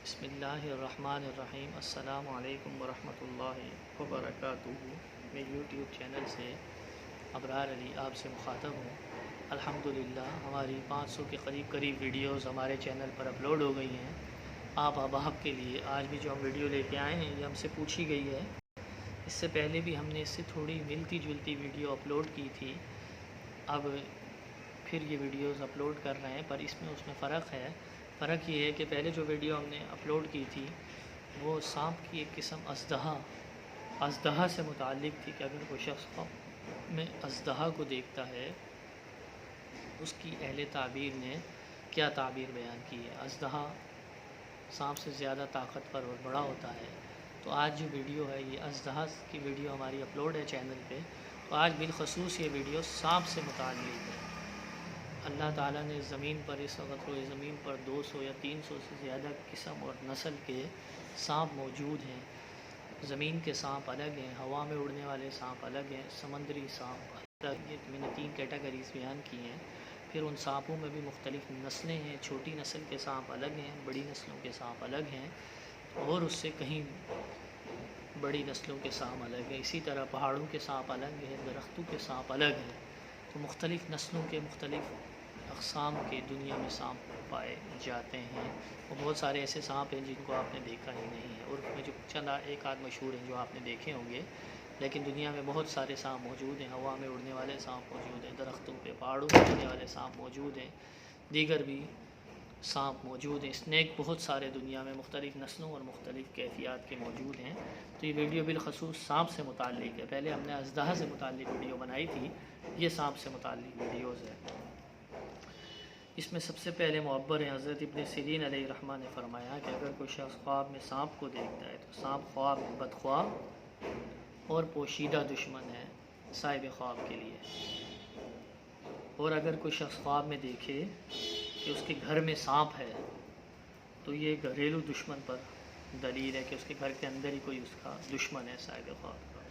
بسم اللہ الرحمن الرحیم۔ السلام علیکم ورحمۃ اللہ وبرکاتہ۔ میں یوٹیوب چینل سے ابرار علی آپ سے مخاطب ہوں۔ الحمدللہ ہماری 500 کے قریب ویڈیوز ہمارے چینل پر اپلوڈ ہو گئی ہیں۔ آپ احباب کے لیے آج بھی جو ہم ویڈیو لے کے آئے ہیں یہ ہم سے پوچھی گئی ہے۔ اس سے پہلے بھی ہم نے اس سے تھوڑی ملتی جلتی ویڈیو اپلوڈ کی تھی، اب پھر یہ ویڈیوز اپلوڈ کر رہے ہیں، پر اس میں فرق ہے۔ فرق یہ ہے کہ پہلے جو ویڈیو ہم نے اپلوڈ کی تھی وہ سانپ کی ایک قسم اژدہا سے متعلق تھی کہ اگر کوئی شخص خواب میں اژدہا کو دیکھتا ہے اس کی اہل تعبیر نے کیا تعبیر بیان کی ہے۔ اژدہا سانپ سے زیادہ طاقتور اور بڑا ہوتا ہے۔ تو آج جو ویڈیو ہے یہ اژدہا کی ویڈیو ہماری اپلوڈ ہے چینل پہ، تو آج بالخصوص یہ ویڈیو سانپ سے متعلق ہے۔ اللہ تعالیٰ نے زمین پر اس وقت روئے زمین پر 200 یا 300 سے زیادہ قسم اور نسل کے سانپ موجود ہیں۔ زمین کے سانپ الگ ہیں، ہوا میں اڑنے والے سانپ الگ ہیں، سمندری سانپ الگ ہیں۔ میں نے 3 کیٹیگریز بیان کی ہیں۔ پھر ان سانپوں میں بھی مختلف نسلیں ہیں، چھوٹی نسل کے سانپ الگ ہیں، بڑی نسلوں کے سانپ الگ ہیں، اور اس سے کہیں بڑی نسلوں کے سانپ الگ ہیں۔ اسی طرح پہاڑوں کے سانپ الگ ہیں، درختوں کے سانپ الگ ہیں۔ تو مختلف نسلوں کے مختلف اقسام کے دنیا میں سانپ پائے جاتے ہیں، اور بہت سارے ایسے سانپ ہیں جن کو آپ نے دیکھا ہی نہیں ہے، اور ان میں جو چند ایک آدھ مشہور ہیں جو آپ نے دیکھے ہوں گے، لیکن دنیا میں بہت سارے سانپ موجود ہیں۔ ہوا میں اڑنے والے سانپ موجود ہیں، درختوں پہ پہاڑوں پہ اڑنے والے سانپ موجود ہیں، دیگر بھی سانپ موجود ہیں۔ اسنیک بہت سارے دنیا میں مختلف نسلوں اور مختلف کیفیات کے موجود ہیں۔ تو یہ ویڈیو بالخصوص سانپ سے متعلق ہے۔ پہلے ہم نے اژدہا سے متعلق ویڈیو بنائی تھی، یہ سانپ سے متعلق ویڈیوز ہے۔ اس میں سب سے پہلے معبر حضرت ابن سیرین علیہ الرحمہ نے فرمایا کہ اگر کوئی شخص خواب میں سانپ کو دیکھتا ہے تو سانپ خواب میں بدخواہ اور پوشیدہ دشمن ہے صاحب خواب کے لیے، اور اگر کوئی شخص خواب میں دیکھے کہ اس کے گھر میں سانپ ہے تو یہ گھریلو دشمن پر دلیل ہے کہ اس کے گھر کے اندر ہی کوئی اس کا دشمن ہے صاحب خواب کا۔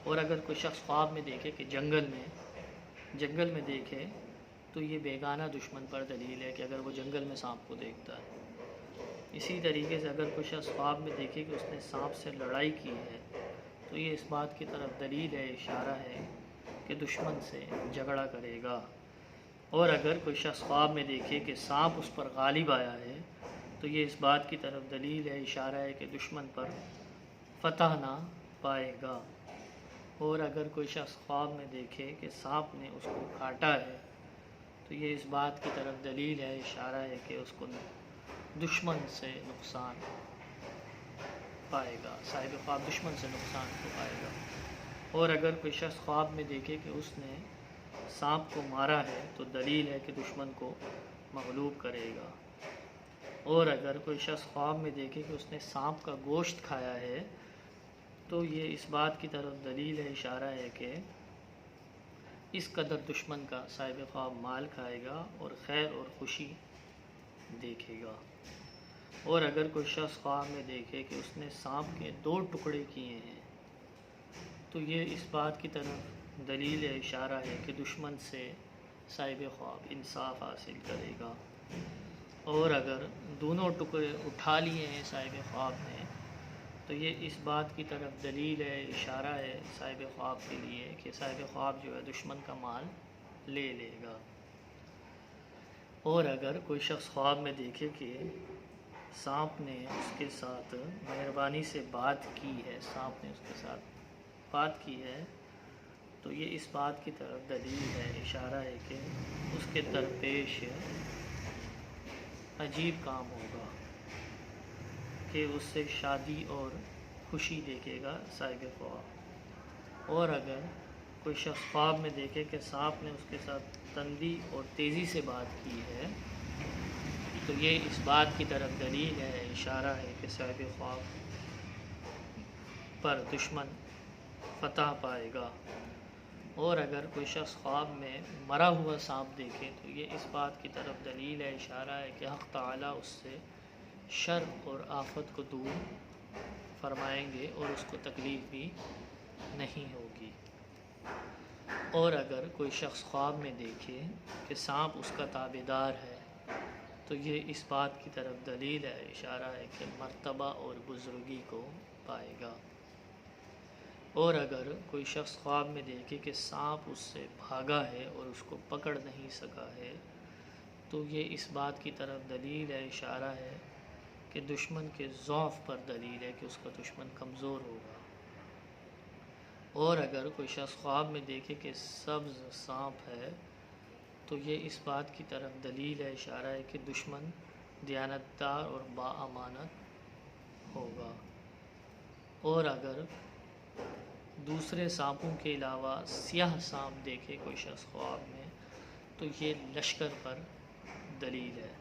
اور اگر کوئی شخص خواب میں دیکھے کہ جنگل میں دیکھے تو یہ بیگانہ دشمن پر دلیل ہے کہ اگر وہ جنگل میں سانپ کو دیکھتا ہے۔ اسی طریقے سے اگر کوئی شخص خواب میں دیکھے کہ اس نے سانپ سے لڑائی کی ہے تو یہ اس بات کی طرف دلیل ہے، اشارہ ہے کہ دشمن سے جھگڑا کرے گا۔ اور اگر کوئی شخص خواب میں دیکھے کہ سانپ اس پر غالب آیا ہے تو یہ اس بات کی طرف دلیل ہے، اشارہ ہے کہ دشمن پر فتح نہ پائے گا۔ اور اگر کوئی شخص خواب میں دیکھے کہ سانپ نے اس کو کاٹا ہے تو یہ اس بات کی طرف دلیل ہے، اشارہ ہے کہ اس کو دشمن سے نقصان پائے گا، صاحب خواب دشمن سے نقصان کو پائے گا۔ اور اگر کوئی شخص خواب میں دیکھے کہ اس نے سانپ کو مارا ہے تو دلیل ہے کہ دشمن کو مغلوب کرے گا۔ اور اگر کوئی شخص خواب میں دیکھے کہ اس نے سانپ کا گوشت کھایا ہے تو یہ اس بات کی طرف دلیل ہے، اشارہ ہے کہ اس قدر دشمن کا صاحب خواب مال کھائے گا اور خیر اور خوشی دیکھے گا۔ اور اگر کوئی شخص خواب میں دیکھے کہ اس نے سانپ کے 2 ٹکڑے کیے ہیں تو یہ اس بات کی طرف دلیل ہے، اشارہ ہے کہ دشمن سے صاحب خواب انصاف حاصل کرے گا۔ اور اگر دونوں ٹکڑے اٹھا لیے ہیں صاحب خواب نے تو یہ اس بات کی طرف دلیل ہے، اشارہ ہے صاحب خواب کے لیے کہ صاحب خواب جو ہے دشمن کا مال لے لے گا۔ اور اگر کوئی شخص خواب میں دیکھے کہ سانپ نے اس کے ساتھ مہربانی سے بات کی ہے، سانپ نے اس کے ساتھ بات کی ہے تو یہ اس بات کی طرف دلیل ہے، اشارہ ہے کہ اس کے درپیش عجیب کام ہوگا کہ اس سے شادی اور خوشی دیکھے گا صاحب خواب۔ اور اگر کوئی شخص خواب میں دیکھے کہ سانپ نے اس کے ساتھ تندی اور تیزی سے بات کی ہے تو یہ اس بات کی طرف دلیل ہے، اشارہ ہے کہ صاحب خواب پر دشمن فتح پائے گا۔ اور اگر کوئی شخص خواب میں مرا ہوا سانپ دیکھے تو یہ اس بات کی طرف دلیل ہے، اشارہ ہے کہ حق تعالیٰ اس سے شر اور آفت کو دور فرمائیں گے اور اس کو تکلیف بھی نہیں ہوگی۔ اور اگر کوئی شخص خواب میں دیکھے کہ سانپ اس کا تابع دار ہے تو یہ اس بات کی طرف دلیل ہے، اشارہ ہے کہ مرتبہ اور بزرگی کو پائے گا۔ اور اگر کوئی شخص خواب میں دیکھے کہ سانپ اس سے بھاگا ہے اور اس کو پکڑ نہیں سکا ہے تو یہ اس بات کی طرف دلیل ہے، اشارہ ہے کہ دشمن کے ضعف پر دلیل ہے کہ اس کا دشمن کمزور ہوگا۔ اور اگر کوئی شخص خواب میں دیکھے کہ سبز سانپ ہے تو یہ اس بات کی طرف دلیل ہے، اشارہ ہے کہ دشمن دیانتدار اور باامانت ہوگا۔ اور اگر دوسرے سانپوں کے علاوہ سیاہ سانپ دیکھے کوئی شخص خواب میں تو یہ لشکر پر دلیل ہے۔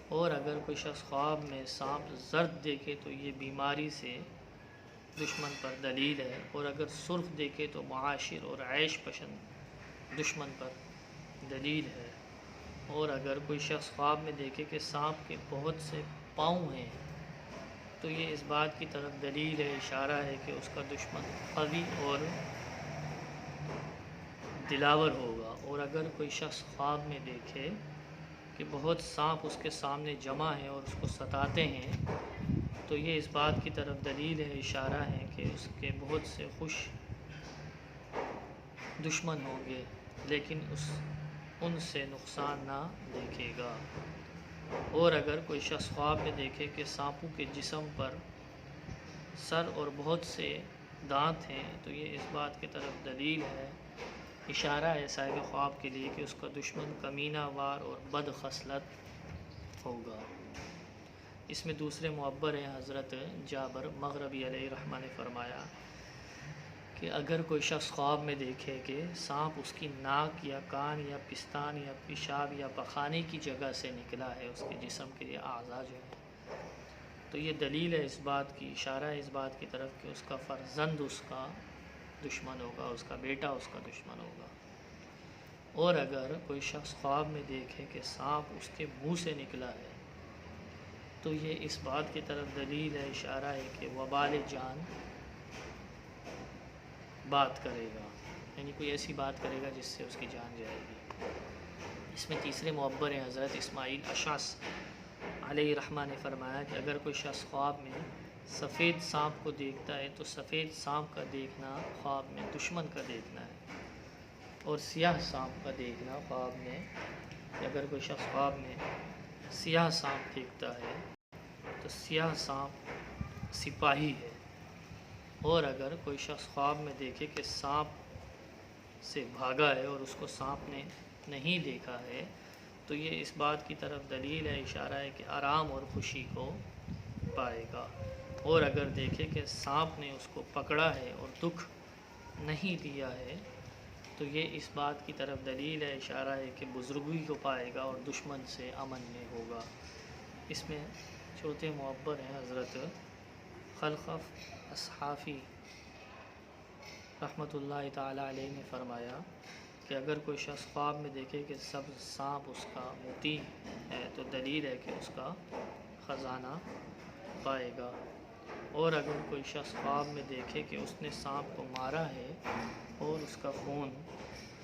اور اگر کوئی شخص خواب میں سانپ زرد دیکھے تو یہ بیماری سے دشمن پر دلیل ہے۔ اور اگر سرخ دیکھے تو معاشر اور عیش پسند دشمن پر دلیل ہے۔ اور اگر کوئی شخص خواب میں دیکھے کہ سانپ کے بہت سے پاؤں ہیں تو یہ اس بات کی طرف دلیل ہے، اشارہ ہے کہ اس کا دشمن قوی اور دلاور ہوگا۔ اور اگر کوئی شخص خواب میں دیکھے کہ بہت سانپ اس کے سامنے جمع ہیں اور اس کو ستاتے ہیں تو یہ اس بات کی طرف دلیل ہے، اشارہ ہے کہ اس کے بہت سے خوش دشمن ہوں گے لیکن ان سے نقصان نہ دیکھے گا۔ اور اگر کوئی شخص خواب میں دیکھے کہ سانپوں کے جسم پر سر اور بہت سے دانت ہیں تو یہ اس بات کی طرف دلیل ہے، اشارہ ہے صاحب خواب کے لیے کہ اس کا دشمن کمینہ وار اور بد خصلت ہوگا۔ اس میں دوسرے معبر ہیں حضرت جابر مغربی علیہ رحمہ نے فرمایا کہ اگر کوئی شخص خواب میں دیکھے کہ سانپ اس کی ناک یا کان یا پستان یا پیشاب یا پخانے کی جگہ سے نکلا ہے، اس کے جسم کے اعضاء جو ہیں، تو یہ دلیل ہے اس بات کی، اشارہ ہے اس بات کی طرف کہ اس کا فرزند اس کا دشمن ہوگا، اس کا بیٹا اس کا دشمن ہوگا۔ اور اگر کوئی شخص خواب میں دیکھے کہ سانپ اس کے منہ سے نکلا ہے تو یہ اس بات کی طرف دلیل ہے، اشارہ ہے کہ وبال جان بات کرے گا، یعنی کوئی ایسی بات کرے گا جس سے اس کی جان جائے گی۔ اس میں تیسرے معبر ہیں حضرت اسماعیل اشعث علیہ رحمہ نے فرمایا کہ اگر کوئی شخص خواب میں سفید سانپ کو دیکھتا ہے تو سفید سانپ کا دیکھنا خواب میں دشمن کا دیکھنا ہے، اور سیاہ سانپ کا دیکھنا خواب میں، اگر کوئی شخص خواب میں سیاہ سانپ دیکھتا ہے تو سیاہ سانپ سپاہی ہے۔ اور اگر کوئی شخص خواب میں دیکھے کہ سانپ سے بھاگا ہے اور اس کو سانپ نے نہیں دیکھا ہے تو یہ اس بات کی طرف دلیل ہے، اشارہ ہے کہ آرام اور خوشی کو پائے گا۔ اور اگر دیکھے کہ سانپ نے اس کو پکڑا ہے اور دکھ نہیں دیا ہے تو یہ اس بات کی طرف دلیل ہے، اشارہ ہے کہ بزرگی کو پائے گا اور دشمن سے امن میں ہوگا۔ اس میں چوتھے معبر ہیں حضرت خلخف اصحافی رحمۃ اللہ تعالیٰ علیہ نے فرمایا کہ اگر کوئی شخص خواب میں دیکھے کہ سبز سانپ اس کا مطیع ہے تو دلیل ہے کہ اس کا خزانہ پائے گا۔ اور اگر کوئی شخص خواب میں دیکھے کہ اس نے سانپ کو مارا ہے اور اس کا خون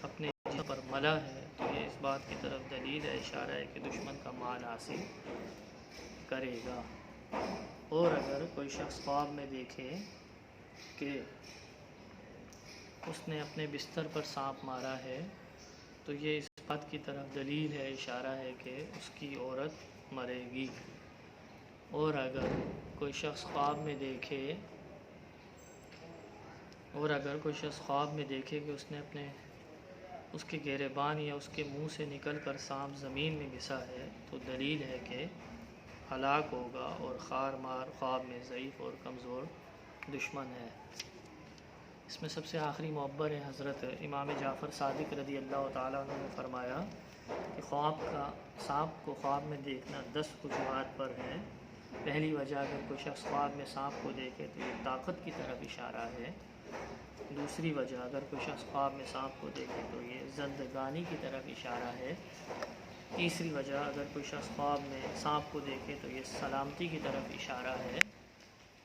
اپنے جسم پر ملا ہے تو یہ اس بات کی طرف دلیل ہے، اشارہ ہے کہ دشمن کا مال حاصل کرے گا۔ اور اگر کوئی شخص خواب میں دیکھے کہ اس نے اپنے بستر پر سانپ مارا ہے تو یہ اس بات کی طرف دلیل ہے، اشارہ ہے کہ اس کی عورت مرے گی۔ اور اگر کوئی شخص خواب میں دیکھے کہ اس کے گریبان یا اس کے منہ سے نکل کر سانپ زمین میں گھسا ہے تو دلیل ہے کہ ہلاک ہوگا اور خار مار خواب میں ضعیف اور کمزور دشمن ہے۔ اس میں سب سے آخری معبر ہے حضرت امام جعفر صادق رضی اللہ تعالیٰ عنہ نے فرمایا کہ سانپ کو خواب میں دیکھنا 10 وجوہات پر ہے۔ پہلی وجہ، اگر کوئی شخص خواب میں سانپ کو دیکھے تو یہ طاقت کی طرف اشارہ ہے۔ دوسری وجہ، اگر کوئی شخص خواب میں سانپ کو دیکھے تو یہ زندگانی کی طرف اشارہ ہے۔ تیسری وجہ، اگر کوئی شخص خواب میں سانپ کو دیکھے تو یہ سلامتی کی طرف اشارہ ہے۔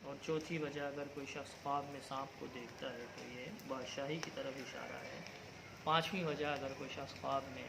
اور چوتھی وجہ، اگر کوئی شخص خواب میں سانپ کو دیکھتا ہے تو یہ بادشاہی کی طرف اشارہ ہے۔ پانچویں وجہ، اگر کوئی شخص خواب میں